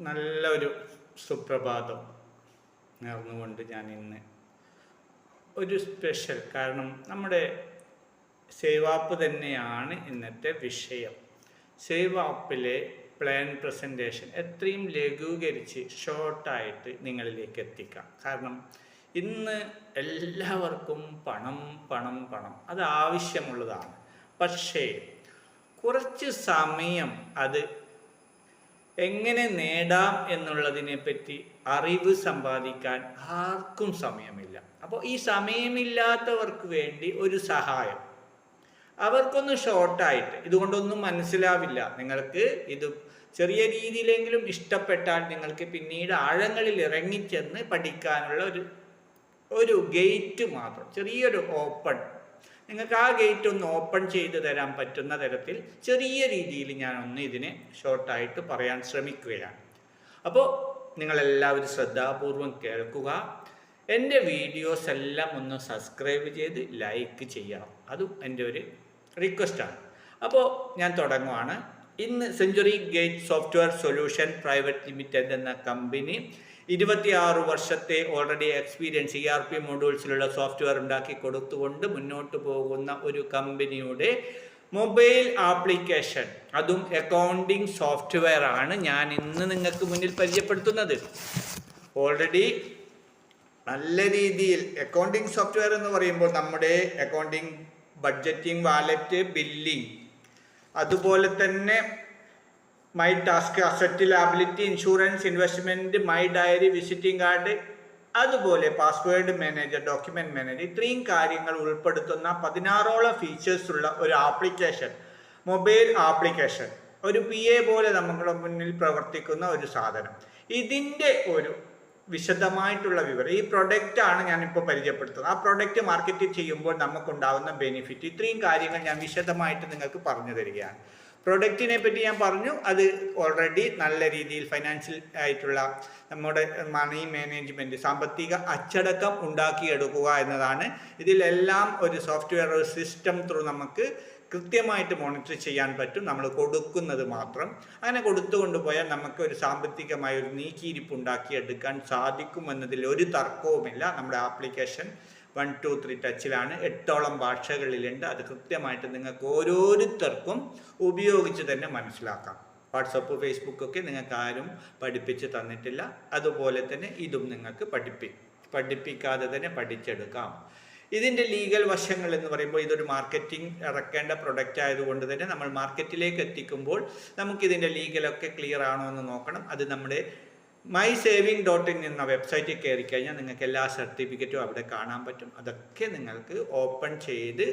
നല്ലൊരു സുപ്രഭാതം നേർന്നുകൊണ്ട് ഞാൻ ഇന്ന് ഒരു സ്പെഷ്യൽ, കാരണം നമ്മുടെ സേവ് ആപ്പ് തന്നെയാണ് ഇന്നത്തെ വിഷയം. സേവ് ആപ്പിലെ പ്ലാൻ പ്രസൻറ്റേഷൻ എത്രയും ലഘൂകരിച്ച് ഷോർട്ടായിട്ട് നിങ്ങളിലേക്ക് എത്തിക്കാം. കാരണം ഇന്ന് എല്ലാവർക്കും പണം പണം പണം അത് ആവശ്യമുള്ളതാണ്. പക്ഷേ കുറച്ച് സമയം അത് എങ്ങനെ നേടാം എന്നുള്ളതിനെ പറ്റി അറിവ് സമ്പാദിക്കാൻ ആർക്കും സമയമില്ല. അപ്പോൾ ഈ സമയമില്ലാത്തവർക്ക് വേണ്ടി ഒരു സഹായം, അവർക്കൊന്ന് ഷോർട്ടായിട്ട്, ഇതുകൊണ്ടൊന്നും മനസ്സിലാവില്ല നിങ്ങൾക്ക്. ഇത് ചെറിയ രീതിയിലെങ്കിലും ഇഷ്ടപ്പെട്ടാൽ നിങ്ങൾക്ക് പിന്നീട് ആഴങ്ങളിൽ ഇറങ്ങിച്ചെന്ന് പഠിക്കാനുള്ള ഒരു ഗേറ്റ് മാത്രം, ചെറിയൊരു ഓപ്പൺ, നിങ്ങൾക്ക് ആ ഗേറ്റ് ഒന്ന് ഓപ്പൺ ചെയ്ത് തരാൻ പറ്റുന്ന തരത്തിൽ ചെറിയ രീതിയിൽ ഞാനൊന്ന് ഇതിനെ ഷോർട്ടായിട്ട് പറയാൻ ശ്രമിക്കുകയാണ്. അപ്പോൾ നിങ്ങളെല്ലാവരും ശ്രദ്ധാപൂർവം കേൾക്കുക. എൻ്റെ വീഡിയോസ് എല്ലാം ഒന്ന് സബ്സ്ക്രൈബ് ചെയ്ത് ലൈക്ക് ചെയ്യണം, അതും എൻ്റെ ഒരു റിക്വസ്റ്റാണ്. അപ്പോൾ ഞാൻ തുടങ്ങുവാണ്. ഇന്ന് century gate software solution private limited എന്ന കമ്പനി 26 വർഷത്തെ ഓൾറെഡി എക്സ്പീരിയൻസ് ERP മോഡ്യൂൾസിലുള്ള സോഫ്റ്റ്വെയർ ഉണ്ടാക്കി കൊടുത്തുകൊണ്ട് മുന്നോട്ട് പോകുന്ന ഒരു കമ്പനിയുടെ മൊബൈൽ ആപ്ലിക്കേഷൻ, അതും അക്കൗണ്ടിങ് സോഫ്റ്റ്വെയർ ആണ് ഞാൻ ഇന്ന് നിങ്ങൾക്ക് മുന്നിൽ പരിചയപ്പെടുത്തുന്നത്. ഓൾറെഡി നല്ല രീതിയിൽ അക്കൗണ്ടിങ് സോഫ്റ്റ്വെയർ എന്ന് പറയുമ്പോൾ നമ്മുടെ അക്കൗണ്ടിങ്, ബഡ്ജറ്റിംഗ്, വാലറ്റ്, ബില്ലിംഗ്, അതുപോലെ തന്നെ my task, asset liability, insurance, investment, my diary, visiting card, അതുപോലെ പാസ്വേഡ് മാനേജർ, ഡോക്യുമെൻറ്റ് മാനേജർ, ഇത്രയും കാര്യങ്ങൾ ഉൾപ്പെടുത്തുന്ന 16ഓളം ഫീച്ചേഴ്സ് ഉള്ള ഒരു ആപ്ലിക്കേഷൻ, മൊബൈൽ ആപ്ലിക്കേഷൻ, ഒരു PA പോലെ നമ്മുടെ മുന്നിൽ പ്രവർത്തിക്കുന്ന ഒരു സാധനം. ഇതിൻ്റെ ഒരു വിശദമായിട്ടുള്ള വിവരം, ഈ പ്രൊഡക്റ്റാണ് ഞാനിപ്പോൾ പരിചയപ്പെടുത്തുന്നത്. ആ പ്രൊഡക്റ്റ് മാർക്കറ്റ് ചെയ്യുമ്പോൾ നമുക്കുണ്ടാകുന്ന ബെനിഫിറ്റ്, ഇത്രയും കാര്യങ്ങൾ ഞാൻ വിശദമായിട്ട് നിങ്ങൾക്ക് പറഞ്ഞു തരികയാണ്. പ്രൊഡക്റ്റിനെ പറ്റി ഞാൻ പറഞ്ഞു, അത് ഓൾറെഡി നല്ല രീതിയിൽ ഫൈനാൻഷ്യൽ ആയിട്ടുള്ള നമ്മുടെ മണി മാനേജ്മെൻറ്റ്, സാമ്പത്തിക അച്ചടക്കം ഉണ്ടാക്കിയെടുക്കുക എന്നതാണ്. ഇതിലെല്ലാം ഒരു സോഫ്റ്റ്വെയർ, ഒരു സിസ്റ്റം ത്രൂ നമുക്ക് കൃത്യമായിട്ട് മോണിറ്റർ ചെയ്യാൻ പറ്റും, നമ്മൾ കൊടുക്കുന്നത് മാത്രം. അങ്ങനെ കൊടുത്തുകൊണ്ട് പോയാൽ നമുക്ക് ഒരു സാമ്പത്തികമായ ഒരു നീക്കിയിരിപ്പ് ഉണ്ടാക്കിയെടുക്കാൻ സാധിക്കുമെന്നതിൽ ഒരു തർക്കവുമില്ല. നമ്മുടെ ആപ്ലിക്കേഷൻ 1, 2, 3 ടച്ചിലാണ്, 8ഓളം ഭാഷകളിലുണ്ട്. അത് കൃത്യമായിട്ട് നിങ്ങൾക്ക് ഓരോരുത്തർക്കും ഉപയോഗിച്ച് തന്നെ മനസ്സിലാക്കാം. വാട്സപ്പ്, ഫേസ്ബുക്കൊക്കെ നിങ്ങൾക്ക് ആരും പഠിപ്പിച്ച് തന്നിട്ടില്ല. അതുപോലെ തന്നെ ഇതും നിങ്ങൾക്ക് പഠിപ്പിക്കാതെ തന്നെ പഠിച്ചെടുക്കാം. ഇതിൻ്റെ ലീഗൽ വശങ്ങൾ എന്ന് പറയുമ്പോൾ, ഇതൊരു മാർക്കറ്റിംഗ് ഇറക്കേണ്ട പ്രൊഡക്റ്റ് ആയതുകൊണ്ട് തന്നെ നമ്മൾ മാർക്കറ്റിലേക്ക് എത്തിക്കുമ്പോൾ നമുക്കിതിൻ്റെ ലീഗലൊക്കെ ക്ലിയർ ആണോ എന്ന് നോക്കണം. അത് നമ്മുടെ mysaving.in എന്ന വെബ്സൈറ്റിൽ കയറി കഴിഞ്ഞാൽ നിങ്ങൾക്ക് എല്ലാ സർട്ടിഫിക്കറ്റും അവിടെ കാണാൻ പറ്റും. അതൊക്കെ നിങ്ങൾക്ക് ഓപ്പൺ ചെയ്ത്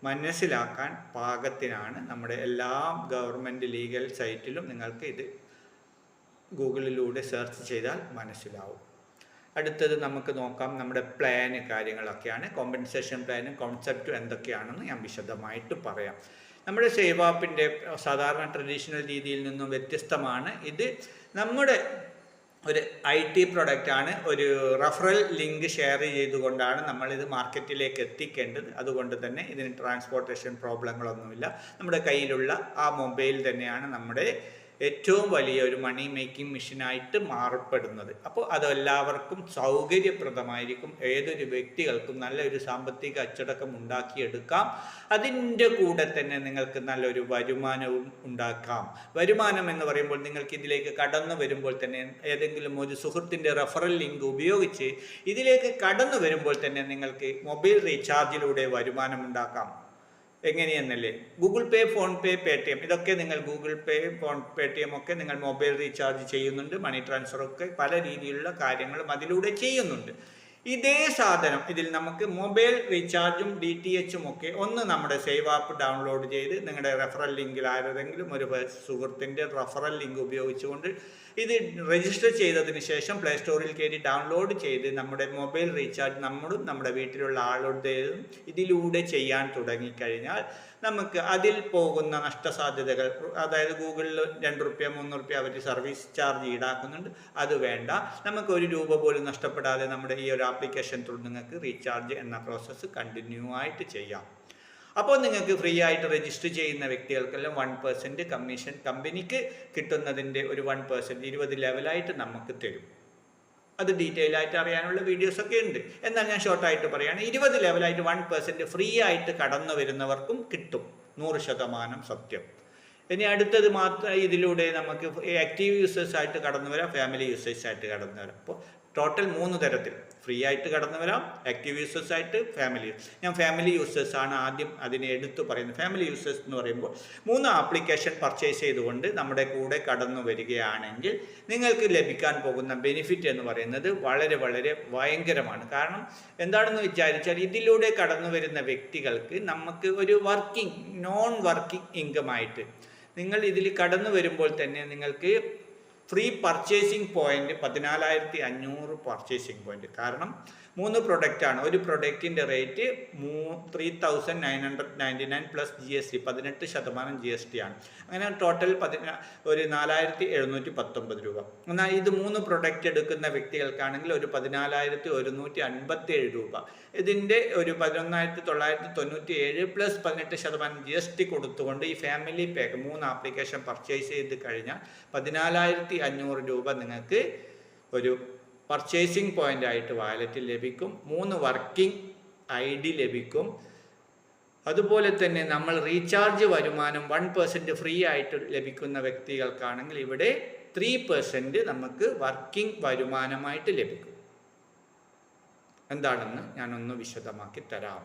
മനസ്സിലാക്കാൻ പാകത്തിനാണ്. നമ്മുടെ എല്ലാ ഗവൺമെൻറ് ലീഗൽ സൈറ്റിലും നിങ്ങൾക്ക് ഇത് ഗൂഗിളിലൂടെ സെർച്ച് ചെയ്താൽ മനസ്സിലാവും. അടുത്തത് നമുക്ക് നോക്കാം, നമ്മുടെ പ്ലാന് കാര്യങ്ങളൊക്കെയാണ്. കോമ്പൻസേഷൻ പ്ലാനും കോൺസെപ്റ്റും എന്തൊക്കെയാണെന്ന് ഞാൻ വിശദമായിട്ട് പറയാം. നമ്മുടെ സേവ് ആപ്പിൻ്റെ സാധാരണ ട്രഡീഷണൽ രീതിയിൽ നിന്നും വ്യത്യസ്തമാണ്. ഇത് നമ്മുടെ ഒരു IT പ്രൊഡക്റ്റാണ്. ഒരു റഫറൽ ലിങ്ക് ഷെയർ ചെയ്തുകൊണ്ടാണ് നമ്മളിത് മാർക്കറ്റിലേക്ക് എത്തിക്കേണ്ടത്. അതുകൊണ്ട് തന്നെ ഇതിന് ട്രാൻസ്പോർട്ടേഷൻ പ്രോബ്ലങ്ങളൊന്നുമില്ല. നമ്മുടെ കയ്യിലുള്ള ആ മൊബൈൽ തന്നെയാണ് നമ്മുടെ ഏറ്റവും വലിയ ഒരു മണി മേക്കിംഗ് മെഷീനായിട്ട് മാറപ്പെടുന്നത്. അപ്പോൾ അതെല്ലാവർക്കും സൗകര്യപ്രദമായിരിക്കും. ഏതൊരു വ്യക്തികൾക്കും നല്ലൊരു സാമ്പത്തിക അച്ചടക്കം ഉണ്ടാക്കിയെടുക്കാം. അതിൻ്റെ കൂടെ തന്നെ നിങ്ങൾക്ക് നല്ലൊരു വരുമാനവും ഉണ്ടാക്കാം. വരുമാനം എന്ന് പറയുമ്പോൾ നിങ്ങൾക്ക് ഇതിലേക്ക് കടന്നു വരുമ്പോൾ തന്നെ ഏതെങ്കിലും ഒരു സുഹൃത്തിൻ്റെ റെഫറൽ ലിങ്ക് ഉപയോഗിച്ച് ഇതിലേക്ക് കടന്നു വരുമ്പോൾ തന്നെ നിങ്ങൾക്ക് മൊബൈൽ റീചാർജിലൂടെ വരുമാനം ഉണ്ടാക്കാം. എങ്ങനെയെന്നല്ലേ, ഗൂഗിൾ പേ, ഫോൺ പേ, പേടിഎം, ഇതൊക്കെ നിങ്ങൾ ഗൂഗിൾ പേ, ഫോൺ, പേടിഎം ഒക്കെ നിങ്ങൾ മൊബൈൽ റീചാർജ് ചെയ്യുന്നുണ്ട്. മണി ട്രാൻസ്ഫറൊക്കെ പല രീതിയിലുള്ള കാര്യങ്ങളും അതിലൂടെ ചെയ്യുന്നുണ്ട്. ഇതേ സാധനം ഇതിൽ നമുക്ക് മൊബൈൽ റീചാർജും DTHും ഒക്കെ ഒന്ന് നമ്മുടെ സേവ് ആപ്പ് ഡൗൺലോഡ് ചെയ്ത് നിങ്ങളുടെ റെഫറൽ ലിങ്കിൽ ആരെങ്കിലും ഒരു സുഹൃത്തിൻ്റെ റെഫറൽ ലിങ്ക് ഉപയോഗിച്ചുകൊണ്ട് ഇത് രജിസ്റ്റർ ചെയ്തതിന് ശേഷം പ്ലേ സ്റ്റോറിൽ കയറി ഡൗൺലോഡ് ചെയ്ത് നമ്മുടെ മൊബൈൽ റീചാർജ് നമ്മളും നമ്മുടെ വീട്ടിലുള്ള ആളുടേതും ഇതിലൂടെ ചെയ്യാൻ തുടങ്ങിക്കഴിഞ്ഞാൽ നമുക്ക് അതിൽ പോകുന്ന നഷ്ടസാധ്യതകൾ, അതായത് ഗൂഗിളിൽ 2 രൂപ 3 രൂപ അവർ സർവീസ് ചാർജ് ഈടാക്കുന്നുണ്ട്, അത് വേണ്ട. നമുക്ക് 1 രൂപ പോലും നഷ്ടപ്പെടാതെ നമ്മുടെ ഈ ഒരു ആപ്ലിക്കേഷൻ ത്രൂ നിങ്ങൾക്ക് റീചാർജ് എന്ന പ്രോസസ്സ് കണ്ടിന്യൂ ആയിട്ട് ചെയ്യാം. അപ്പോൾ നിങ്ങൾക്ക് ഫ്രീ ആയിട്ട് രജിസ്റ്റർ ചെയ്യുന്ന വ്യക്തികൾക്കെല്ലാം 1% കമ്മീഷൻ കമ്പനിക്ക് കിട്ടുന്നതിൻ്റെ ഒരു 1% 20 ലെവലായിട്ട് നമുക്ക് തരും. അത് ഡീറ്റെയിൽ ആയിട്ട് അറിയാനുള്ള വീഡിയോസൊക്കെ ഉണ്ട്. എന്നാൽ ഞാൻ ഷോർട്ടായിട്ട് പറയുകയാണ്, 20 ലെവലായിട്ട് 1% ഫ്രീ ആയിട്ട് കടന്നു വരുന്നവർക്കും കിട്ടും. 100% സത്യം. ഇനി അടുത്തത് മാത്രം ഇതിലൂടെ നമുക്ക് ആക്റ്റീവ് യൂസേഴ്സ് ആയിട്ട് കടന്നു വരാം, ഫാമിലി യൂസേഴ്സ് ആയിട്ട് കടന്നു വരാം. അപ്പോൾ ടോട്ടൽ 3 തരത്തിൽ ഫ്രീ ആയിട്ട് കടന്നു വരാം, ആക്റ്റീവ് യൂസേഴ്സ് ആയിട്ട്, ഫാമിലി. ഞാൻ ഫാമിലി യൂസേഴ്സ് ആണ് ആദ്യം അതിനെ എടുത്തു പറയുന്നത്. ഫാമിലി യൂസേഴ്സ് എന്ന് പറയുമ്പോൾ 3 ആപ്ലിക്കേഷൻ പർച്ചേസ് ചെയ്തുകൊണ്ട് നമ്മുടെ കൂടെ കടന്നു വരികയാണെങ്കിൽ നിങ്ങൾക്ക് ലഭിക്കാൻ പോകുന്ന ബെനിഫിറ്റ് എന്ന് പറയുന്നത് വളരെ വളരെ ഭയങ്കരമാണ്. കാരണം എന്താണെന്ന് വിചാരിച്ചാൽ ഇതിലൂടെ കടന്നു വരുന്ന വ്യക്തികൾക്ക് നമുക്ക് ഒരു നോൺ വർക്കിംഗ് ഇൻകമായിട്ട് നിങ്ങൾ ഇതിൽ കടന്നു വരുമ്പോൾ തന്നെ നിങ്ങൾക്ക് free purchasing point 14,500 purchasing point. കാരണം 3 പ്രൊഡക്റ്റാണ്. ഒരു പ്രൊഡക്റ്റിൻ്റെ റേറ്റ് 3,999 പ്ലസ് GST, 18% GST ആണ്. അങ്ങനെ ടോട്ടൽ ഒരു 4,719 രൂപ. എന്നാൽ ഇത് 3 പ്രൊഡക്റ്റ് എടുക്കുന്ന വ്യക്തികൾക്കാണെങ്കിൽ ഒരു 14,157 രൂപ. ഇതിൻ്റെ ഒരു 11,997 പ്ലസ് 18% GST കൊടുത്തുകൊണ്ട് ഈ ഫാമിലി പാക്ക് 3 ആപ്ലിക്കേഷൻ പർച്ചേസ് ചെയ്ത് കഴിഞ്ഞാൽ 14,500 രൂപ നിങ്ങൾക്ക് ഒരു പർച്ചേസിംഗ് പോയിന്റ് ആയിട്ട് വാലറ്റിൽ ലഭിക്കും. 3 വർക്കിംഗ് ID ലഭിക്കും. അതുപോലെ തന്നെ നമ്മൾ റീചാർജ് വരുമാനം 1% ഫ്രീ ആയിട്ട് ലഭിക്കുന്ന വ്യക്തികൾക്കാണെങ്കിൽ ഇവിടെ 3% നമുക്ക് വർക്കിംഗ് വരുമാനമായിട്ട് ലഭിക്കും. എന്താണെന്ന് ഞാനൊന്ന് വിശദമാക്കി തരാം.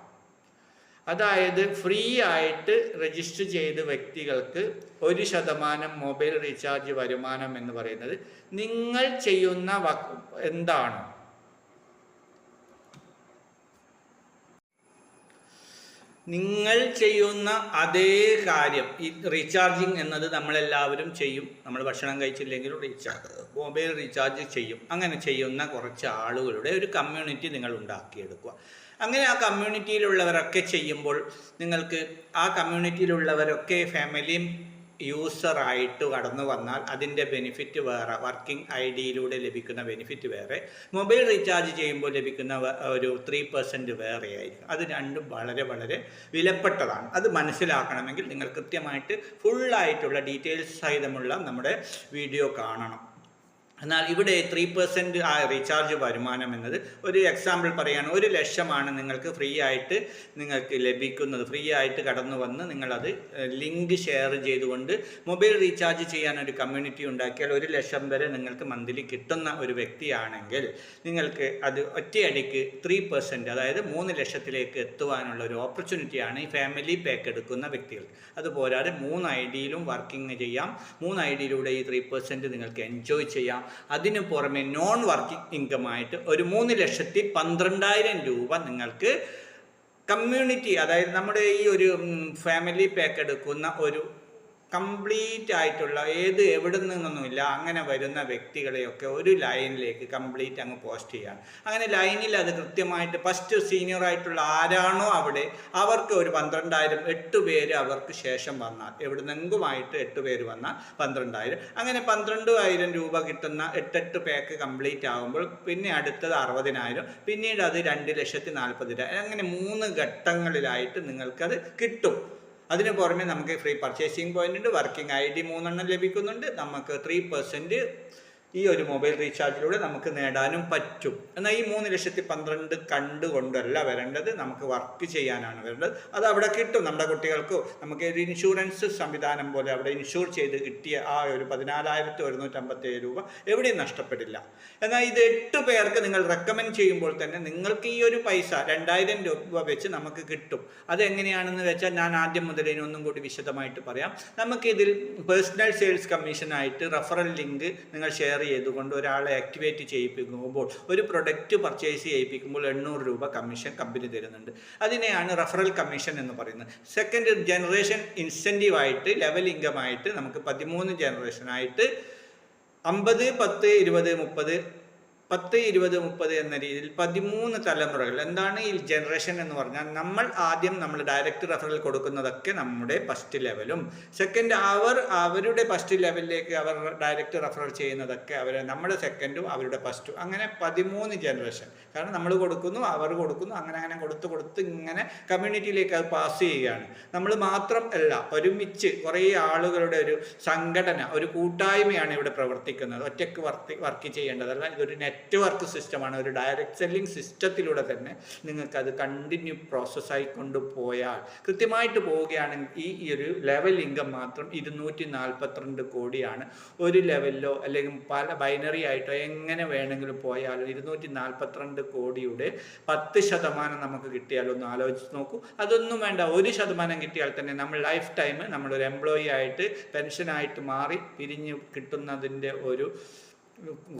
അതായത് ഫ്രീ ആയിട്ട് രജിസ്റ്റർ ചെയ്ത വ്യക്തികൾക്ക് 1% മൊബൈൽ റീചാർജ് വരുമാനം എന്ന് പറയുന്നത് നിങ്ങൾ ചെയ്യുന്ന എന്താണോ നിങ്ങൾ ചെയ്യുന്ന അതേ കാര്യം. ഈ റീചാർജിങ് എന്നത് നമ്മളെല്ലാവരും ചെയ്യും. നമ്മൾ ഭക്ഷണം കഴിച്ചില്ലെങ്കിലും മൊബൈൽ റീചാർജ് ചെയ്യും. അങ്ങനെ ചെയ്യുന്ന കുറച്ച് ആളുകളുടെ ഒരു കമ്മ്യൂണിറ്റി നിങ്ങൾ ഉണ്ടാക്കിയെടുക്കുക. അങ്ങനെ ആ കമ്മ്യൂണിറ്റിയിലുള്ളവരൊക്കെ ചെയ്യുമ്പോൾ നിങ്ങൾക്ക് ആ കമ്മ്യൂണിറ്റിയിലുള്ളവരൊക്കെ ഫാമിലിയും യൂസറായിട്ട് കടന്നു വന്നാൽ അതിൻ്റെ ബെനിഫിറ്റ് വേറെ, വർക്കിംഗ് IDയിലൂടെ ലഭിക്കുന്ന ബെനിഫിറ്റ് വേറെ, മൊബൈൽ റീചാർജ് ചെയ്യുമ്പോൾ ലഭിക്കുന്ന ഒരു 3% വേറെ ആയിരിക്കും. അത് രണ്ടും വളരെ വളരെ വിലപ്പെട്ടതാണ്. അത് മനസ്സിലാക്കണമെങ്കിൽ നിങ്ങൾ കൃത്യമായിട്ട് ഫുള്ളായിട്ടുള്ള ഡീറ്റെയിൽസ് സഹിതമുള്ള നമ്മുടെ വീഡിയോ കാണണം. എന്നാൽ ഇവിടെ 3% ആ റീചാർജ് വരുമാനം എന്നത് ഒരു എക്സാമ്പിൾ പറയുകയാണ്. 1,00,000 നിങ്ങൾക്ക് ഫ്രീ ആയിട്ട് നിങ്ങൾക്ക് ലഭിക്കുന്നത്. ഫ്രീ ആയിട്ട് കടന്നു വന്ന് നിങ്ങളത് ലിങ്ക് ഷെയർ ചെയ്തുകൊണ്ട് മൊബൈൽ റീചാർജ് ചെയ്യാൻ ഒരു കമ്മ്യൂണിറ്റി ഉണ്ടാക്കിയാൽ 1,00,000 വരെ നിങ്ങൾക്ക് മന്ത്ലി കിട്ടുന്ന ഒരു വ്യക്തിയാണെങ്കിൽ നിങ്ങൾക്ക് അത് ഒറ്റയടിക്ക് 3%, അതായത് 3,00,000 എത്തുവാനുള്ള ഒരു ഓപ്പർച്യൂണിറ്റിയാണ് ഈ ഫാമിലി പാക്ക് എടുക്കുന്ന വ്യക്തികൾ. അതുപോരാതെ 3 IDയിലും വർക്കിംഗ് ചെയ്യാം. 3 IDയിലൂടെ ഈ 3% നിങ്ങൾക്ക് എൻജോയ് ചെയ്യാം. അതിനു പുറമെ നോൺ വർക്കിംഗ് ഇൻകമായിട്ട് ഒരു 3,12,000 രൂപ നിങ്ങൾക്ക് കമ്മ്യൂണിറ്റി, അതായത് നമ്മുടെ ഈ ഒരു ഫാമിലി പാക്ക് എടുക്കുന്ന ഒരു കംപ്ലീറ്റ് ആയിട്ടുള്ള എവിടെ നിന്നൊന്നുമില്ല അങ്ങനെ വരുന്ന വ്യക്തികളെയൊക്കെ ഒരു ലൈനിലേക്ക് കംപ്ലീറ്റ് അങ്ങ് പോസ്റ്റ് ചെയ്യാണ്. അങ്ങനെ ലൈനിൽ അത് കൃത്യമായിട്ട് ഫസ്റ്റ് സീനിയർ ആയിട്ടുള്ള ആരാണോ അവിടെ അവർക്ക് ഒരു 12,000, 8 പേര് അവർക്ക് ശേഷം വന്നാൽ, എവിടുന്നെങ്കുമായിട്ട് 8 പേര് വന്നാൽ 12,000. അങ്ങനെ 12,000 രൂപ കിട്ടുന്ന 8 പാക്ക് കംപ്ലീറ്റ് ആകുമ്പോൾ പിന്നെ അടുത്തത് 60,000, പിന്നീട് അത് 2,40,000. അങ്ങനെ 3 ഘട്ടങ്ങളിലായിട്ട് നിങ്ങൾക്കത് കിട്ടും. അതിന് പുറമെ നമുക്ക് ഫ്രീ പർച്ചേസിംഗ് പോയിന്റ് ഉണ്ട്, വർക്കിംഗ് ID 3 ലഭിക്കുന്നുണ്ട്. നമുക്ക് 3% ഈ ഒരു മൊബൈൽ റീചാർജിലൂടെ നമുക്ക് നേടാനും പറ്റും. എന്നാൽ ഈ 3,12,000 കണ്ടുകൊണ്ടല്ല വരേണ്ടത്, നമുക്ക് വർക്ക് ചെയ്യാനാണ് വരേണ്ടത്. അത് അവിടെ കിട്ടും. നമ്മുടെ കുട്ടികൾക്കോ നമുക്ക് ഒരു ഇൻഷുറൻസ് സംവിധാനം പോലെ അവിടെ ഇൻഷൂർ ചെയ്ത് കിട്ടിയ ആ ഒരു 14,157 രൂപ എവിടെയും നഷ്ടപ്പെടില്ല. എന്നാൽ ഇത് 8 പേർക്ക് നിങ്ങൾ റെക്കമെൻഡ് ചെയ്യുമ്പോൾ തന്നെ നിങ്ങൾക്ക് ഈ ഒരു പൈസ 2,000 രൂപ വെച്ച് നമുക്ക് കിട്ടും. അതെങ്ങനെയാണെന്ന് വെച്ചാൽ ഞാൻ ആദ്യം മുതൽ ഒന്നും കൂടി വിശദമായിട്ട് പറയാം. നമുക്കിതിൽ പേഴ്സണൽ സെയിൽസ് കമ്മീഷനായിട്ട് റെഫറൽ ലിങ്ക് നിങ്ങൾ ഷെയർ ചെയ്തുകൊണ്ട് ഒരാളെ ആക്ടിവേറ്റ് ചെയ്യിപ്പിക്കുമ്പോൾ, ഒരു പ്രൊഡക്റ്റ് പർച്ചേസ് ചെയ്യിപ്പിക്കുമ്പോൾ 800 രൂപ കമ്മീഷൻ കമ്പനി തരുന്നുണ്ട്. അതിനെയാണ് റെഫറൽ കമ്മീഷൻ എന്ന് പറയുന്നത്. സെക്കൻഡ് ജനറേഷൻ ഇൻസെൻറ്റീവ് ആയിട്ട് ലെവൽ ഇൻകം ആയിട്ട് നമുക്ക് 13 ജനറേഷനായിട്ട് 50, 10, 20, 30 10, 20, 30 എന്ന രീതിയിൽ 13 തലമുറകൾ. എന്താണ് ഈ ജനറേഷൻ എന്ന് പറഞ്ഞാൽ? നമ്മൾ ഡയറക്റ്റ് റെഫറൽ കൊടുക്കുന്നതൊക്കെ നമ്മുടെ ഫസ്റ്റ് ലെവലും, സെക്കൻഡ് അവരുടെ ഫസ്റ്റ് ലെവലിലേക്ക് അവർ ഡയറക്റ്റ് റെഫറൽ ചെയ്യുന്നതൊക്കെ നമ്മുടെ സെക്കൻഡും അവരുടെ ഫസ്റ്റും, അങ്ങനെ 13 ജനറേഷൻ. കാരണം നമ്മൾ കൊടുക്കുന്നു, അവർ കൊടുക്കുന്നു, അങ്ങനെ കൊടുത്ത് ഇങ്ങനെ കമ്മ്യൂണിറ്റിയിലേക്ക് അത് പാസ് ചെയ്യുകയാണ്. നമ്മൾ മാത്രം അല്ല, ഒരുമിച്ച് കുറേ ആളുകളുടെ ഒരു സംഘടന, ഒരു കൂട്ടായ്മയാണ് ഇവിടെ പ്രവർത്തിക്കുന്നത്. ഒറ്റയ്ക്ക് വർക്ക് ചെയ്യേണ്ടതല്ല. ഇതൊരു നെറ്റ്വർക്ക് സിസ്റ്റമാണ്. ഒരു ഡയറക്റ്റ് സെല്ലിംഗ് സിസ്റ്റത്തിലൂടെ തന്നെ നിങ്ങൾക്കത് കണ്ടിന്യൂ പ്രോസസ്സായി കൊണ്ടുപോയാൽ, കൃത്യമായിട്ട് പോവുകയാണെങ്കിൽ ഈ ഒരു ലെവൽ ഇൻകം മാത്രം 242 കോടിയാണ്. ഒരു ലെവലിലോ അല്ലെങ്കിൽ പല ബൈനറി ആയിട്ടോ എങ്ങനെ വേണമെങ്കിലും പോയാലും 242 കോടിയുടെ 10% നമുക്ക് കിട്ടിയാൽ ഒന്ന് ആലോചിച്ച് നോക്കൂ. അതൊന്നും വേണ്ട, 1% കിട്ടിയാൽ തന്നെ നമ്മൾ ലൈഫ് ടൈം നമ്മളൊരു എംപ്ലോയി ആയിട്ട് പെൻഷനായിട്ട് മാറി പിരിഞ്ഞ് കിട്ടുന്നതിൻ്റെ ഒരു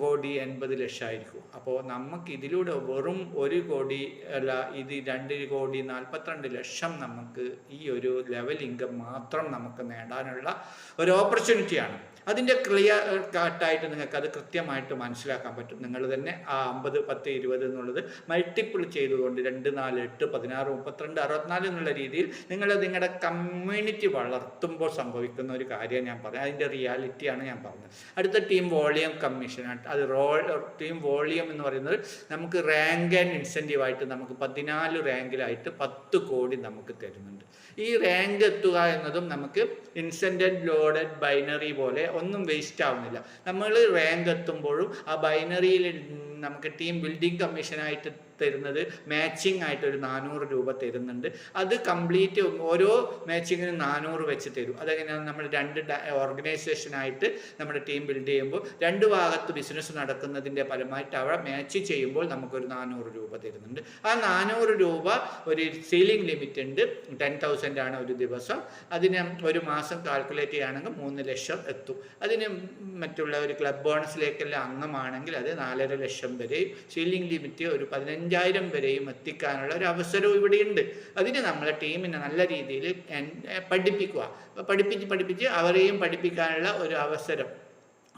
1,80,00,000 ആയിരിക്കും. അപ്പോൾ നമുക്ക് ഇതിലൂടെ വെറും 1 കോടി അല്ല, ഇത് 2,42,00,000 നമുക്ക് ഈ ഒരു ലെവൽ ഇൻകം മാത്രം നമുക്ക് നേടാനുള്ള ഒരു ഓപ്പർച്യൂണിറ്റിയാണ്. അതിൻ്റെ ക്ലിയർ കട്ടായിട്ട് നിങ്ങൾക്ക് അത് കൃത്യമായിട്ട് മനസ്സിലാക്കാൻ പറ്റും. നിങ്ങൾ തന്നെ ആ 50, 10, 20 എന്നുള്ളത് മൾട്ടിപ്പിൾ ചെയ്തുകൊണ്ട് 2, 4, 8, 16, 32, 64 എന്നുള്ള രീതിയിൽ നിങ്ങളുടെ കമ്മ്യൂണിറ്റി വളർത്തുമ്പോൾ സംഭവിക്കുന്ന ഒരു കാര്യം ഞാൻ പറയാം. അതിൻ്റെ റിയാലിറ്റിയാണ് ഞാൻ പറഞ്ഞത്. അടുത്ത ടീം വോളിയം കമ്മീഷൻ. അത് ടീം വോളിയം എന്ന് പറയുന്നത് നമുക്ക് റാങ്ക് ആൻഡ് ഇൻസെൻറ്റീവ് ആയിട്ട് നമുക്ക് 14 റാങ്കിലായിട്ട് 10 കോടി നമുക്ക് തരുന്നുണ്ട്. ഈ റാങ്ക് എത്തുക എന്നതും നമുക്ക് ഇൻസെൻറ്റഡ് ലോഡഡ് ബൈനറി പോലെ ഒന്നും വേസ്റ്റ് ആവുന്നില്ല. നമ്മൾ റാങ്ക് എത്തുമ്പോഴും ആ ബൈനറിയിൽ നമുക്ക് ടീം ബിൽഡിംഗ് കമ്മീഷനായിട്ട് തരുന്നത് മാച്ചിങ് ആയിട്ട് ഒരു 400 രൂപ തരുന്നുണ്ട്. അത് കംപ്ലീറ്റ് ഓരോ മാച്ചിങ്ങിനും 400 വെച്ച് തരും. അതെങ്ങനെയാണ്? നമ്മൾ 2 ഓർഗനൈസേഷനായിട്ട് നമ്മുടെ ടീം ബിൽഡ് ചെയ്യുമ്പോൾ 2 ഭാഗത്ത് ബിസിനസ് നടക്കുന്നതിൻ്റെ ഫലമായിട്ട് അവിടെ മാച്ച് ചെയ്യുമ്പോൾ നമുക്കൊരു 400 രൂപ തരുന്നുണ്ട്. ആ 400 രൂപ ഒരു സീലിംഗ് ലിമിറ്റ് ഉണ്ട്. 10,000 ആണ് ഒരു ദിവസം. അതിന് ഒരു മാസം കാൽക്കുലേറ്റ് ചെയ്യുകയാണെങ്കിൽ 3 ലക്ഷം എത്തും. അതിന് മറ്റുള്ള ഒരു ക്ലബ് ബോണസിലേക്കെല്ലാം അംഗമാണെങ്കിൽ അത് 4.5 ലക്ഷം വരെയും, സീലിംഗ് ലിമിറ്റ് ഒരു 15,000 വരെയും എത്തിക്കാനുള്ള ഒരു അവസരവും ഇവിടെയുണ്ട്. അതിന് നമ്മളെ ടീമിനെ നല്ല രീതിയിൽ പഠിപ്പിക്കുക, പഠിപ്പിച്ച് അവരെയും പഠിപ്പിക്കാനുള്ള ഒരു അവസരം.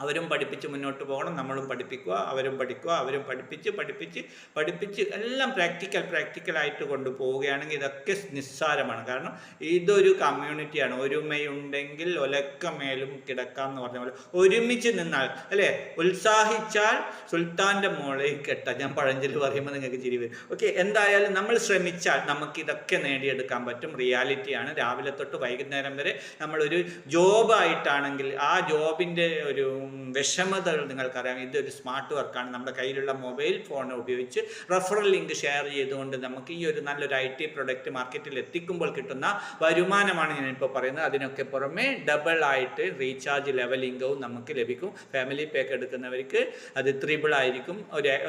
അവരും പഠിപ്പിച്ച് മുന്നോട്ട് പോകണം, നമ്മളും പഠിപ്പിക്കുക, അവരും പഠിക്കുക, അവരും പഠിപ്പിച്ച് എല്ലാം പ്രാക്ടിക്കലായിട്ട് കൊണ്ടുപോവുകയാണെങ്കിൽ ഇതൊക്കെ നിസ്സാരമാണ്. കാരണം ഇതൊരു കമ്മ്യൂണിറ്റിയാണ്. ഒരുമയുണ്ടെങ്കിൽ ഒലക്കമേലും കിടക്കാം എന്ന് പറഞ്ഞ പോലെ ഒരുമിച്ച് നിന്നാൽ അല്ലേ, ഉത്സാഹിച്ചാൽ സുൽത്താൻ്റെ മോളെ കെട്ട, ഞാൻ പഴഞ്ചൊല്ല് പറയുമ്പോൾ നിങ്ങൾക്ക് ചിരി വരും. ഓക്കെ, എന്തായാലും നമ്മൾ ശ്രമിച്ചാൽ നമുക്കിതൊക്കെ നേടിയെടുക്കാൻ പറ്റും. റിയാലിറ്റിയാണ്. രാവിലെ തൊട്ട് വൈകുന്നേരം വരെ നമ്മളൊരു ജോബായിട്ടാണെങ്കിൽ ആ ജോബിൻ്റെ ഒരു വിഷമതകൾ നിങ്ങൾക്കറിയാം. ഇതൊരു സ്മാർട്ട് വർക്കാണ്. നമ്മുടെ കയ്യിലുള്ള മൊബൈൽ ഫോൺ ഉപയോഗിച്ച് റെഫറൽ ലിങ്ക് ഷെയർ ചെയ്തുകൊണ്ട് നമുക്ക് ഈ ഒരു നല്ലൊരു IT പ്രൊഡക്റ്റ് മാർക്കറ്റിൽ എത്തിക്കുമ്പോൾ കിട്ടുന്ന വരുമാനമാണ് ഞാനിപ്പോൾ പറയുന്നത്. അതിനൊക്കെ പുറമെ ഡബിൾ ആയിട്ട് റീചാർജ് ലെവൽ ഇൻകവും നമുക്ക് ലഭിക്കും. ഫാമിലി പാക്ക് എടുക്കുന്നവർക്ക് അത് 3 ആയിരിക്കും.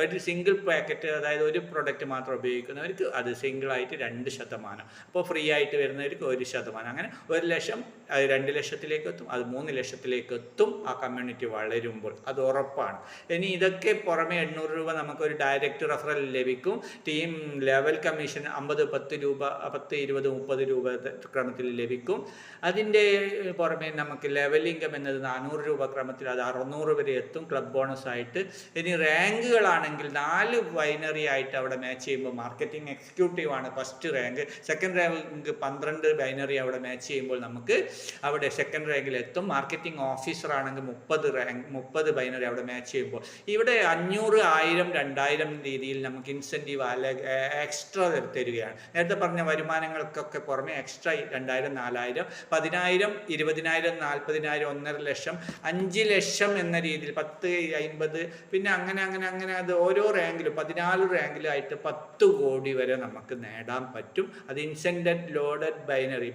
ഒരു സിംഗിൾ പാക്കറ്റ്, അതായത് ഒരു പ്രൊഡക്റ്റ് മാത്രം ഉപയോഗിക്കുന്നവർക്ക് അത് സിംഗിളായിട്ട് 2%. അപ്പോൾ ഫ്രീ ആയിട്ട് വരുന്നവർക്ക് 1%. അങ്ങനെ 1 ലക്ഷം അത് 2 ലക്ഷത്തിലേക്ക് എത്തും, അത് 3 ലക്ഷത്തിലേക്ക് എത്തും ആ കമ്മ്യൂണിറ്റി വളരുമ്പോൾ. അത് ഉറപ്പാണ്. ഇനി ഇതൊക്കെ പുറമെ 800 രൂപ നമുക്കൊരു ഡയറക്റ്റ് റെഫറൽ ലഭിക്കും. ടീം ലെവൽ കമ്മീഷൻ 50, 10 രൂപ, 10, 20, 30 രൂപ ക്രമത്തിൽ ലഭിക്കും. അതിൻ്റെ പുറമെ നമുക്ക് ലെവൽ ഇൻകം എന്നത് 400 രൂപ ക്രമത്തിൽ അത് 600 വരെ എത്തും ക്ലബ് ബോണസ് ആയിട്ട്. ഇനി റാങ്കുകളാണെങ്കിൽ 4 ബൈനറി ആയിട്ട് അവിടെ മാച്ച് ചെയ്യുമ്പോൾ മാർക്കറ്റിംഗ് എക്സിക്യൂട്ടീവ് ആണ് first rank. Second rank 12 binary അവിടെ മാച്ച് ചെയ്യുമ്പോൾ നമുക്ക് അവിടെ സെക്കൻഡ് റാങ്കിൽ എത്തും. മാർക്കറ്റിംഗ് ഓഫീസർ ആണെങ്കിൽ 30 ബൈനറി അവിടെ മാച്ച് ചെയ്യുമ്പോൾ ഇവിടെ 500, 1000, 2000 രീതിയിൽ നമുക്ക് ഇൻസെൻറ്റീവ് അല്ലെങ്കിൽ എക്സ്ട്രാ തരികയാണ്. നേരത്തെ പറഞ്ഞ വരുമാനങ്ങൾക്കൊക്കെ പുറമെ എക്സ്ട്രാ 2000, 4000, 10,000, 20,000, 40,000, 1.5 ലക്ഷം, 5 ലക്ഷം എന്ന രീതിയിൽ 10, 50, പിന്നെ അങ്ങനെ അത് ഓരോ റാങ്കിലും 14 റാങ്കിലായിട്ട് 10 കോടി വരെ നമുക്ക് നേടാൻ പറ്റും. അത് ഇൻസെൻറ്റഡ് ലോഡഡ് ബൈനറി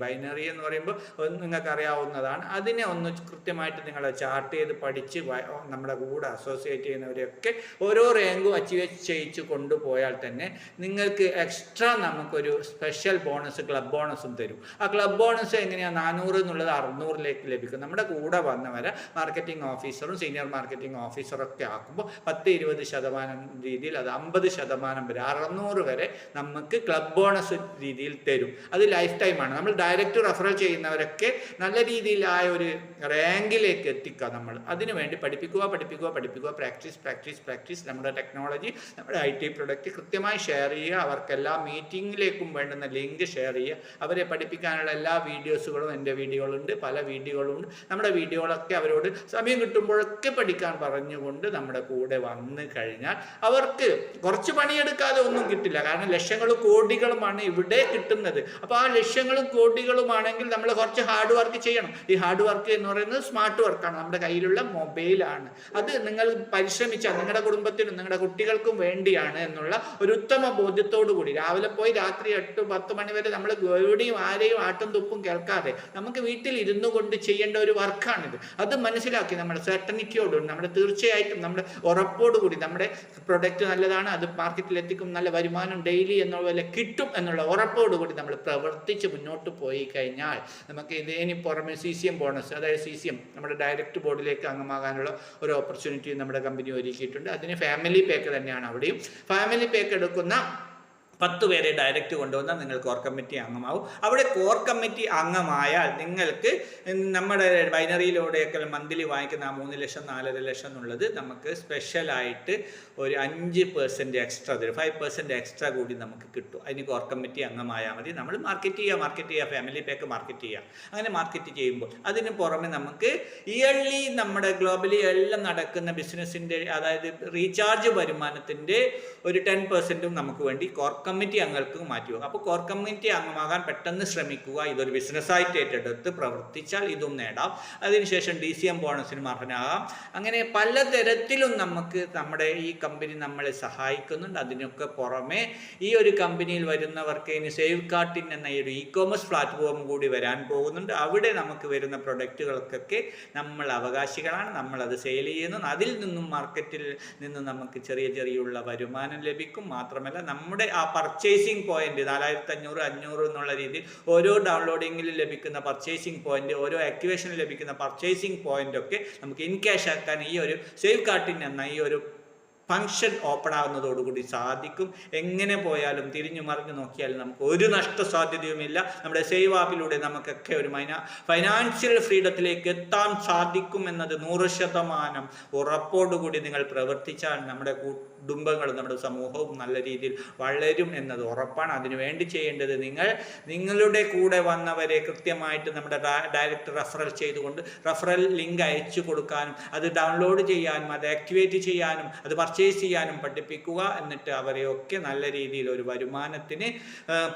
എന്ന് പറയുമ്പോൾ നിങ്ങൾക്ക് അറിയാവുന്നതാണ്. അതിനെ ഒന്ന് കൃത്യമായിട്ട് നിങ്ങൾ ചാർട്ട് ചെയ്ത് പഠിച്ച് നമ്മുടെ കൂടെ അസോസിയേറ്റ് ചെയ്യുന്നവരെയൊക്കെ ഓരോ റാങ്കും അച്ചീവ് ചെയ്യിച്ച് കൊണ്ടുപോയാൽ തന്നെ നിങ്ങൾക്ക് എക്സ്ട്രാ നമുക്കൊരു സ്പെഷ്യൽ ബോണസ്, ക്ലബ് ബോണസും തരും. ആ ക്ലബ് ബോണസ് എങ്ങനെയാണ്? 400 എന്നുള്ളത് 600ലേക്ക് ലഭിക്കും. നമ്മുടെ കൂടെ വന്നവരെ മാർക്കറ്റിംഗ് ഓഫീസറും സീനിയർ മാർക്കറ്റിംഗ് ഓഫീസറൊക്കെ ആക്കുമ്പോൾ 10-20% രീതിയിൽ അത് 50% വരെ 600 വരെ നമുക്ക് ക്ലബ് ബോണസ് രീതിയിൽ തരും. അത് ലൈഫ് ടൈമാണ്. നമ്മൾ ഡയറക്റ്റ് റെഫറൽ ചെയ്യുന്നവരൊക്കെ നല്ല രീതിയിൽ ആ ഒരു റാങ്കിലേക്ക് എത്തിക്കുക നമ്മൾ. അതിനുവേണ്ടി പഠിപ്പിക്കുക, പ്രാക്ടീസ്. നമ്മുടെ ടെക്നോളജി, നമ്മുടെ IT പ്രൊഡക്റ്റ് കൃത്യമായി ഷെയർ ചെയ്യുക. അവർക്കെല്ലാ മീറ്റിങ്ങിലേക്കും വേണ്ടുന്ന ലിങ്ക് ഷെയർ ചെയ്യുക. അവരെ പഠിപ്പിക്കാനുള്ള എല്ലാ വീഡിയോസുകളും എൻ്റെ വീഡിയോകളുണ്ട്, പല വീഡിയോകളുണ്ട്. നമ്മുടെ വീഡിയോകളൊക്കെ അവരോട് സമയം കിട്ടുമ്പോഴൊക്കെ പഠിക്കാൻ പറഞ്ഞുകൊണ്ട് നമ്മുടെ കൂടെ വന്നു കഴിഞ്ഞാൽ അവർക്ക് കുറച്ച് പണിയെടുക്കാതെ ഒന്നും കിട്ടില്ല. കാരണം ലക്ഷങ്ങളും കോടികളുമാണ് ഇവിടെ കിട്ടുന്നത്. അപ്പോൾ ആ ലക്ഷങ്ങളും കോടികളുമാണെങ്കിൽ നമ്മൾ കുറച്ച് ഹാർഡ് വർക്ക് ചെയ്യണം. ഈ ഹാർഡ് വർക്ക് എന്ന് പറയുന്നത് സ്മാർട്ട് വർക്കാണ്. നമ്മുടെ കയ്യിലുള്ള മൊബൈലാണ്. അത് നിങ്ങൾ പരിശ്രമിച്ചാൽ നിങ്ങളുടെ കുടുംബത്തിനും നിങ്ങളുടെ കുട്ടികൾക്കും വേണ്ടിയാണ് എന്നുള്ള ഒരു ഉത്തമ ബോധ്യത്തോടു കൂടി രാവിലെ പോയി രാത്രി 8-10 മണി വരെ നമ്മൾ എവിടെയും ആരെയും ആട്ടും തുപ്പും കേൾക്കാതെ നമുക്ക് വീട്ടിൽ ഇരുന്നു കൊണ്ട് ചെയ്യേണ്ട ഒരു വർക്കാണിത്. അത് മനസ്സിലാക്കി നമ്മുടെ സെർട്ടനിറ്റിയോടുകൂടി, നമ്മുടെ തീർച്ചയായിട്ടും നമ്മുടെ ഉറപ്പോടുകൂടി നമ്മുടെ പ്രൊഡക്റ്റ് നല്ലതാണ്, അത് മാർക്കറ്റിൽ എത്തിക്കും, നല്ല വരുമാനം ഡെയിലി എന്നുള്ള കിട്ടും എന്നുള്ള ഉറപ്പോടുകൂടി നമ്മൾ പ്രവർത്തിച്ച് മുന്നോട്ട് പോയി കഴിഞ്ഞാൽ നമുക്ക് ഇതിന് പുറമെ CCM ബോണസ്, അതായത് CCM നമ്മുടെ ഡയറക്റ്റ് ബോർഡിലേക്ക് അംഗമാകാനുള്ള ഒരു ഓപ്പർച്യൂണിറ്റി നമ്മുടെ കമ്പനി ഒരുക്കിയിട്ടുണ്ട്. അതിന് ഫാമിലി പാക്ക് തന്നെയാണ്. അവിടെയും ഫാമിലി പാക്ക് എടുക്കുന്ന 10 പേരെ ഡയറക്റ്റ് കൊണ്ടുവന്നാൽ നിങ്ങൾ കോർ കമ്മിറ്റി അംഗമാവും. അവിടെ കോർ കമ്മിറ്റി അംഗമായാൽ നിങ്ങൾക്ക് നമ്മുടെ ബൈനറിയിലൂടെയൊക്കെ മന്ത്ലി വാങ്ങിക്കുന്ന 3 ലക്ഷം 4.5 ലക്ഷം എന്നുള്ളത് നമുക്ക് സ്പെഷ്യലായിട്ട് ഒരു 5% എക്സ്ട്രാ തരും. 5% എക്സ്ട്രാ കൂടി നമുക്ക് കിട്ടും. അതിന് കോർ കമ്മിറ്റി അംഗമായാൽ മതി. നമ്മൾ മാർക്കറ്റ് ചെയ്യുക, ഫാമിലി പാക്ക് മാർക്കറ്റ് ചെയ്യുക. അങ്ങനെ മാർക്കറ്റ് ചെയ്യുമ്പോൾ അതിന് പുറമെ നമുക്ക് ഇയർലി നമ്മുടെ ഗ്ലോബലി എല്ലാം നടക്കുന്ന ബിസിനസ്സിൻ്റെ, അതായത് റീചാർജ് വരുമാനത്തിൻ്റെ ഒരു 10% നമുക്ക് വേണ്ടി കോർ കമ്മിറ്റി അംഗങ്ങൾക്ക് മാറ്റിവെക്കുക. അപ്പോൾ കോർ കമ്മിറ്റി അംഗമാകാൻ പെട്ടെന്ന് ശ്രമിക്കുക. ഇതൊരു ബിസിനസ്സായിട്ട് ഏറ്റെടുത്ത് പ്രവർത്തിച്ചാൽ ഇതും നേടാം. അതിനുശേഷം DCM ബോണസിന് അർഹനാകാം. അങ്ങനെ പലതരത്തിലും നമുക്ക് നമ്മുടെ ഈ കമ്പനി നമ്മളെ സഹായിക്കുന്നുണ്ട്. അതിനൊക്കെ പുറമെ ഈ ഒരു കമ്പനിയിൽ വരുന്നവർക്ക് ഇനി സേവ് കാർട്ടിൻ എന്ന ഈ ഒരു ഇ-കോമേഴ്സ് പ്ലാറ്റ്ഫോം കൂടി വരാൻ പോകുന്നുണ്ട്. അവിടെ നമുക്ക് വരുന്ന പ്രൊഡക്റ്റുകൾക്കൊക്കെ നമ്മൾ അവകാശികളാണ്. നമ്മളത് സെയിൽ ചെയ്യുന്നു. അതിൽ നിന്നും മാർക്കറ്റിൽ നിന്നും നമുക്ക് ചെറിയുള്ള വരുമാനം ലഭിക്കും. മാത്രമല്ല നമ്മുടെ ആ പർച്ചേസിങ് പോയിന്റ് 4500 500 എന്നുള്ള രീതിയിൽ ഓരോ ഡൗൺലോഡിങ്ങിലും ലഭിക്കുന്ന പർച്ചേസിങ് പോയിന്റ്, ഓരോ ആക്ടിവേഷനിൽ ലഭിക്കുന്ന പർച്ചേസിങ് പോയിന്റ് ഒക്കെ നമുക്ക് ഇൻ ക്യാഷ് ആക്കാൻ ഈ ഒരു സേവ് കാർട്ടിൻ എന്ന ഈ ഒരു ഫംഗ്ഷൻ ഓപ്പൺ ആകുന്നതോടുകൂടി സാധിക്കും. എങ്ങനെ പോയാലും തിരിഞ്ഞു മറിഞ്ഞു നോക്കിയാലും നമുക്ക് ഒരു നഷ്ട സാധ്യതയുമില്ല. നമ്മുടെ സേവ് ആപ്പിലൂടെ നമുക്കൊക്കെ ഒരു ഫൈനാൻഷ്യൽ ഫ്രീഡത്തിലേക്ക് എത്താൻ സാധിക്കും എന്നത് 100% ഉറപ്പോടുകൂടി നിങ്ങൾ പ്രവർത്തിച്ചാൽ നമ്മുടെ കുടുംബങ്ങളും നമ്മുടെ സമൂഹവും നല്ല രീതിയിൽ വളരും എന്നത് ഉറപ്പാണ്. അതിനുവേണ്ടി ചെയ്യേണ്ടത് നിങ്ങളുടെ കൂടെ വന്നവരെ കൃത്യമായിട്ട് നമ്മുടെ ഡയറക്റ്റ് റെഫറൽ ചെയ്തുകൊണ്ട് റെഫറൽ ലിങ്ക് അയച്ചു കൊടുക്കാനും അത് ഡൗൺലോഡ് ചെയ്യാനും അത് ആക്ടിവേറ്റ് ചെയ്യാനും അത് പർച്ചേസ് ചെയ്യാനും പഠിപ്പിക്കുക. എന്നിട്ട് അവരെയൊക്കെ നല്ല രീതിയിൽ ഒരു വരുമാനത്തിന്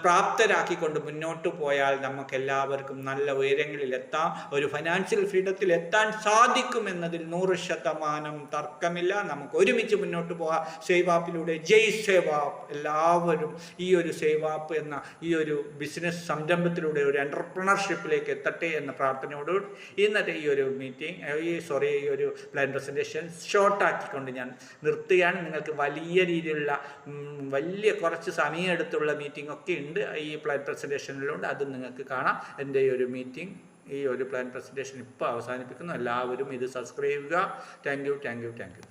പ്രാപ്തരാക്കിക്കൊണ്ട് മുന്നോട്ട് പോയാൽ നമുക്ക് എല്ലാവർക്കും നല്ല ഉയരങ്ങളിൽ എത്താം. ഒരു ഫൈനാൻഷ്യൽ ഫ്രീഡത്തിൽ എത്താൻ സാധിക്കും എന്നതിൽ 100% തർക്കമില്ല. നമുക്ക് ഒരുമിച്ച് മുന്നോട്ട് പോകാം. സേവ് ആപ്പിലൂടെ ജയ് സേവ് ആപ്പ്. എല്ലാവരും ഈ ഒരു സേവ് ആപ്പ് എന്ന ഈ ഒരു ബിസിനസ് സംരംഭത്തിലൂടെ ഒരു എൻ്റർപ്രണർഷിപ്പിലേക്ക് എത്തട്ടെ എന്ന പ്രാർത്ഥനയോടുകൂടി ഇന്നത്തെ ഈ ഒരു മീറ്റിംഗ് ഈ ഒരു പ്ലാൻ പ്രസൻറ്റേഷൻ ഷോർട്ടാക്കിക്കൊണ്ട് ഞാൻ നിർത്തുകയാണ്. നിങ്ങൾക്ക് വലിയ രീതിയിലുള്ള കുറച്ച് സമയമെടുത്തുള്ള മീറ്റിംഗ് ഒക്കെ ഉണ്ട് ഈ പ്ലാൻ പ്രസൻറ്റേഷനിലുണ്ട്. അത് നിങ്ങൾക്ക് കാണാം. എൻ്റെ ഈ ഒരു മീറ്റിംഗ്, ഈ ഒരു പ്ലാൻ പ്രസൻറ്റേഷൻ ഇപ്പോൾ അവസാനിപ്പിക്കുന്നു. എല്ലാവരും ഇത് സബ്സ്ക്രൈബ് ചെയ്യുക. Thank you.